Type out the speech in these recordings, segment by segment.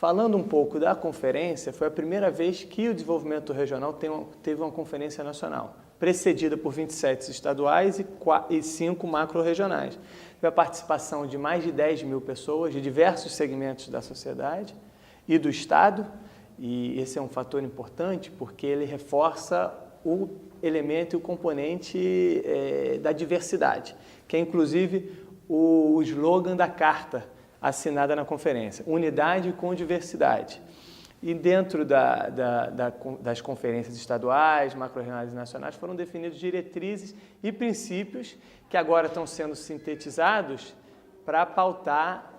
Falando um pouco da conferência, foi a primeira vez que o desenvolvimento regional teve uma conferência nacional, precedida por 27 estaduais e 5 macro-regionais. Teve a participação de mais de 10 mil pessoas de diversos segmentos da sociedade e do Estado, e esse é um fator importante porque ele reforça o elemento e o componente da diversidade, que é inclusive o slogan da carta assinada na conferência, unidade com diversidade. E dentro das conferências estaduais, macro-regionais e nacionais foram definidas diretrizes e princípios que agora estão sendo sintetizados para pautar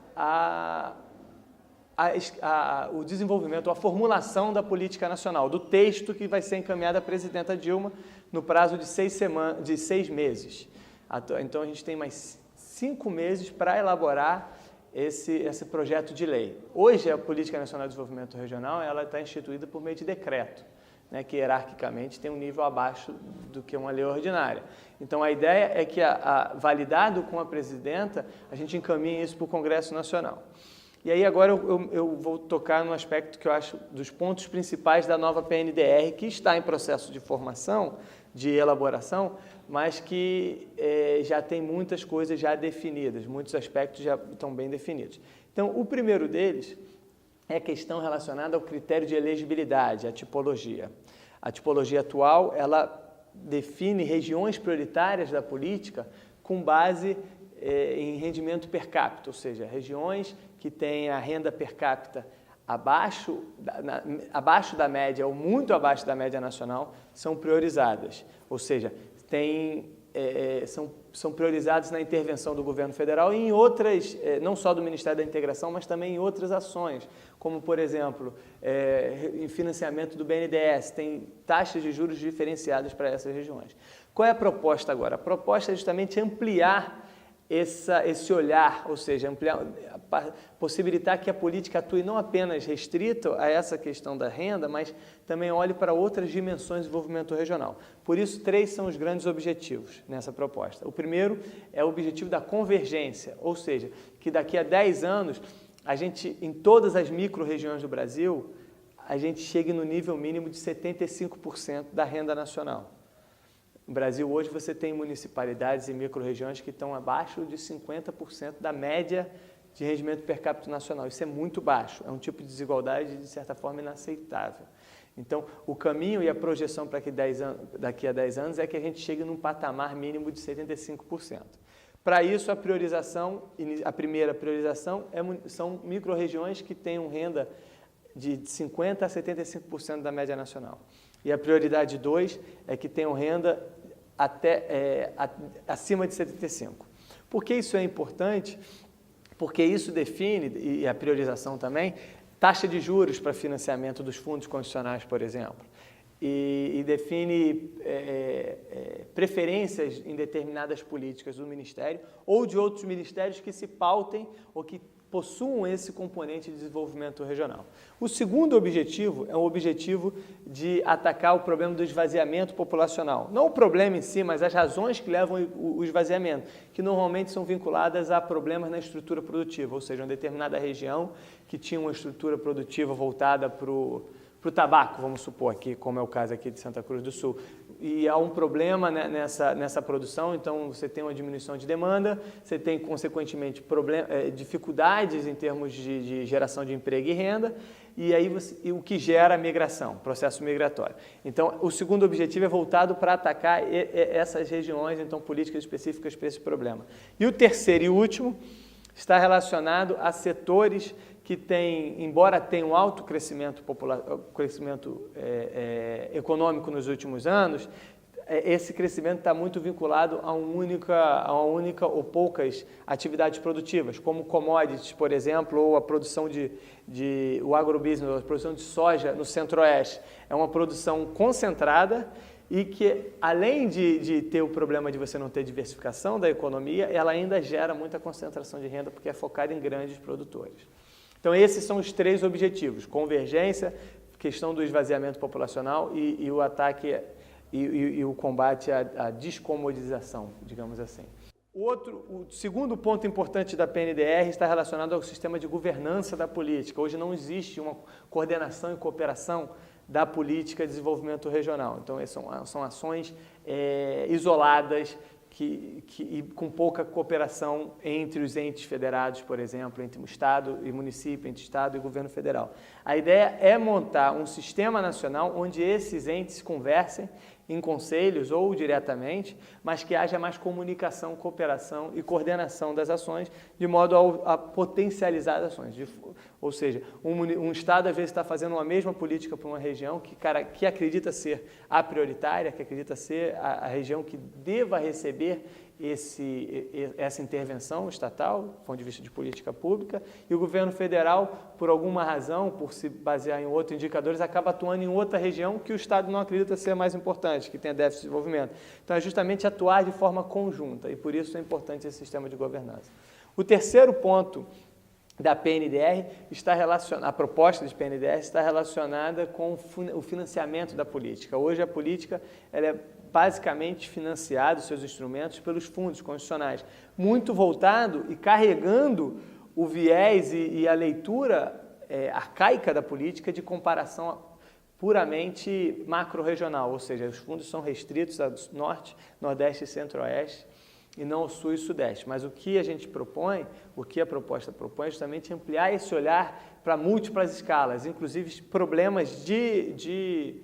o desenvolvimento, a formulação da política nacional, do texto que vai ser encaminhado à presidenta Dilma no prazo de 6 meses. Então, a gente tem mais 5 meses para elaborar esse projeto de lei. Hoje, a Política Nacional de Desenvolvimento Regional ela está instituída por meio de decreto, né, que hierarquicamente tem um nível abaixo do que uma lei ordinária. Então, a ideia é que, validado com a presidenta, a gente encaminhe isso para o Congresso Nacional. E aí agora eu vou tocar no aspecto que eu acho dos pontos principais da nova PNDR, que está em processo de formação, de elaboração, mas que já tem muitas coisas já definidas, muitos aspectos já estão bem definidos. Então, o primeiro deles é a questão relacionada ao critério de elegibilidade, a tipologia. A tipologia atual, ela define regiões prioritárias da política com base em rendimento per capita, ou seja, regiões que têm a renda per capita abaixo da média ou muito abaixo da média nacional são priorizadas, ou seja, são priorizadas na intervenção do governo federal e em outras, não só do Ministério da Integração, mas também em outras ações, como, por exemplo, em financiamento do BNDES, tem taxas de juros diferenciadas para essas regiões. Qual é a proposta agora? A proposta é justamente ampliar esse olhar, ou seja, possibilitar que a política atue não apenas restrito a essa questão da renda, mas também olhe para outras dimensões de desenvolvimento regional. Por isso, 3 são os grandes objetivos nessa proposta. O primeiro é o objetivo da convergência, ou seja, que daqui a 10 anos, a gente, em todas as micro-regiões do Brasil, a gente chegue no nível mínimo de 75% da renda nacional. No Brasil, hoje, você tem municipalidades e micro-regiões que estão abaixo de 50% da média de rendimento per capita nacional. Isso é muito baixo, é um tipo de desigualdade, de certa forma, inaceitável. Então, o caminho e a projeção para que daqui a 10 anos é que a gente chegue num patamar mínimo de 75%. Para isso, a primeira priorização são micro-regiões que tenham renda de 50% a 75% da média nacional. E a prioridade 2 é que tenham renda acima de 75%. Por que isso é importante? Porque isso define, e a priorização também, taxa de juros para financiamento dos fundos constitucionais, por exemplo, e define preferências em determinadas políticas do Ministério ou de outros ministérios que se pautem ou que possuam esse componente de desenvolvimento regional. O segundo objetivo é o objetivo de atacar o problema do esvaziamento populacional. Não o problema em si, mas as razões que levam o esvaziamento, que normalmente são vinculadas a problemas na estrutura produtiva, ou seja, uma determinada região que tinha uma estrutura produtiva voltada para o tabaco, vamos supor, aqui, como é o caso aqui de Santa Cruz do Sul. E há um problema nessa produção, então você tem uma diminuição de demanda, você tem, consequentemente, dificuldades em termos de geração de emprego e renda, e aí o que gera migração, processo migratório. Então, o segundo objetivo é voltado para atacar essas regiões, então, políticas específicas para esse problema. E o terceiro e último está relacionado a setores que têm, embora tenham alto crescimento econômico nos últimos anos, esse crescimento está muito vinculado a uma única ou poucas atividades produtivas, como commodities, por exemplo, ou a produção o agrobusiness, a produção de soja no Centro-Oeste. É uma produção concentrada e que, além de ter o problema de você não ter diversificação da economia, ela ainda gera muita concentração de renda porque é focada em grandes produtores. Então, esses são os 3 objetivos: convergência, questão do esvaziamento populacional e o ataque e o combate à descomodização, digamos assim. O segundo ponto importante da PNDR está relacionado ao sistema de governança da política. Hoje não existe uma coordenação e cooperação da política de desenvolvimento regional. Então, são ações isoladas e com pouca cooperação entre os entes federados, por exemplo, entre o Estado e município, entre Estado e governo federal. A ideia é montar um sistema nacional onde esses entes conversem em conselhos ou diretamente, mas que haja mais comunicação, cooperação e coordenação das ações, de modo a potencializar as ações. Ou seja, um Estado às vezes está fazendo uma mesma política para uma região que acredita ser a prioritária, que acredita ser a região que deva receber essa intervenção estatal, do ponto de vista de política pública, e o governo federal, por alguma razão, por se basear em outros indicadores, acaba atuando em outra região que o Estado não acredita ser mais importante, que tenha déficit de desenvolvimento. Então, é justamente atuar de forma conjunta, e por isso é importante esse sistema de governança. O terceiro ponto da PNDR a proposta de PNDR está relacionada com o financiamento da política. Hoje a política ela é basicamente financiada, os seus instrumentos, pelos fundos constitucionais, muito voltado e carregando o viés e a leitura arcaica da política de comparação puramente macro-regional, ou seja, os fundos são restritos ao Norte, Nordeste e Centro-Oeste, e não ao Sul e Sudeste. Mas o que a gente propõe, o que a proposta propõe, é justamente ampliar esse olhar para múltiplas escalas, inclusive problemas de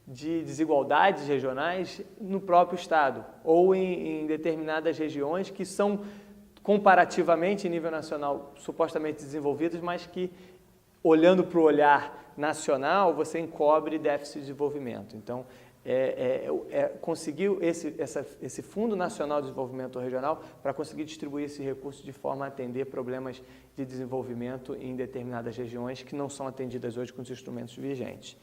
desigualdades regionais no próprio Estado, ou em determinadas regiões que são comparativamente, em nível nacional, supostamente desenvolvidas, mas que, olhando para o olhar nacional, você encobre déficit de desenvolvimento. Então, conseguiu esse Fundo Nacional de Desenvolvimento Regional para conseguir distribuir esse recurso de forma a atender problemas de desenvolvimento em determinadas regiões que não são atendidas hoje com os instrumentos vigentes.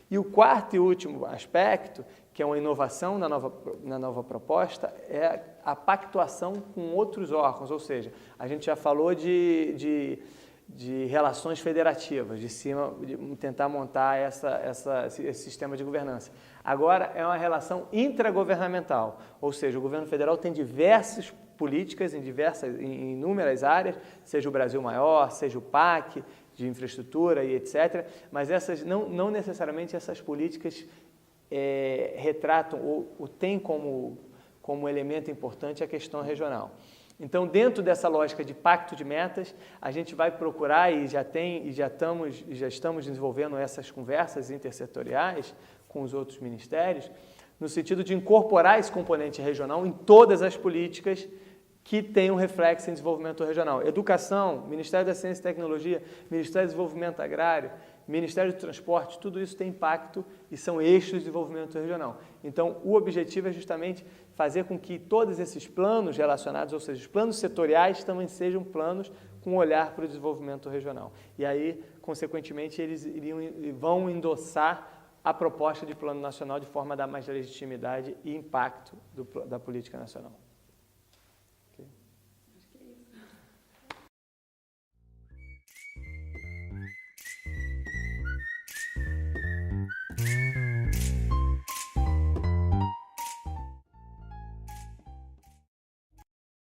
E o quarto e último aspecto, que é uma inovação na nova proposta, é a pactuação com outros órgãos, ou seja, a gente já falou de relações federativas, de tentar montar esse sistema de governança. Agora é uma relação intragovernamental, ou seja, o governo federal tem diversas políticas em inúmeras áreas, seja o Brasil Maior, seja o PAC, de infraestrutura e etc., mas não necessariamente essas políticas retratam ou têm como elemento importante a questão regional. Então, dentro dessa lógica de pacto de metas, a gente vai procurar e já estamos desenvolvendo essas conversas intersetoriais com os outros ministérios, no sentido de incorporar esse componente regional em todas as políticas que têm um reflexo em desenvolvimento regional. Educação, Ministério da Ciência e Tecnologia, Ministério do Desenvolvimento Agrário, Ministério do Transporte, tudo isso tem impacto e são eixos de desenvolvimento regional. Então, o objetivo é justamente fazer com que todos esses planos relacionados, ou seja, os planos setoriais, também sejam planos com olhar para o desenvolvimento regional. E aí, consequentemente, eles vão endossar a proposta de plano nacional de forma a dar mais legitimidade e impacto da política nacional.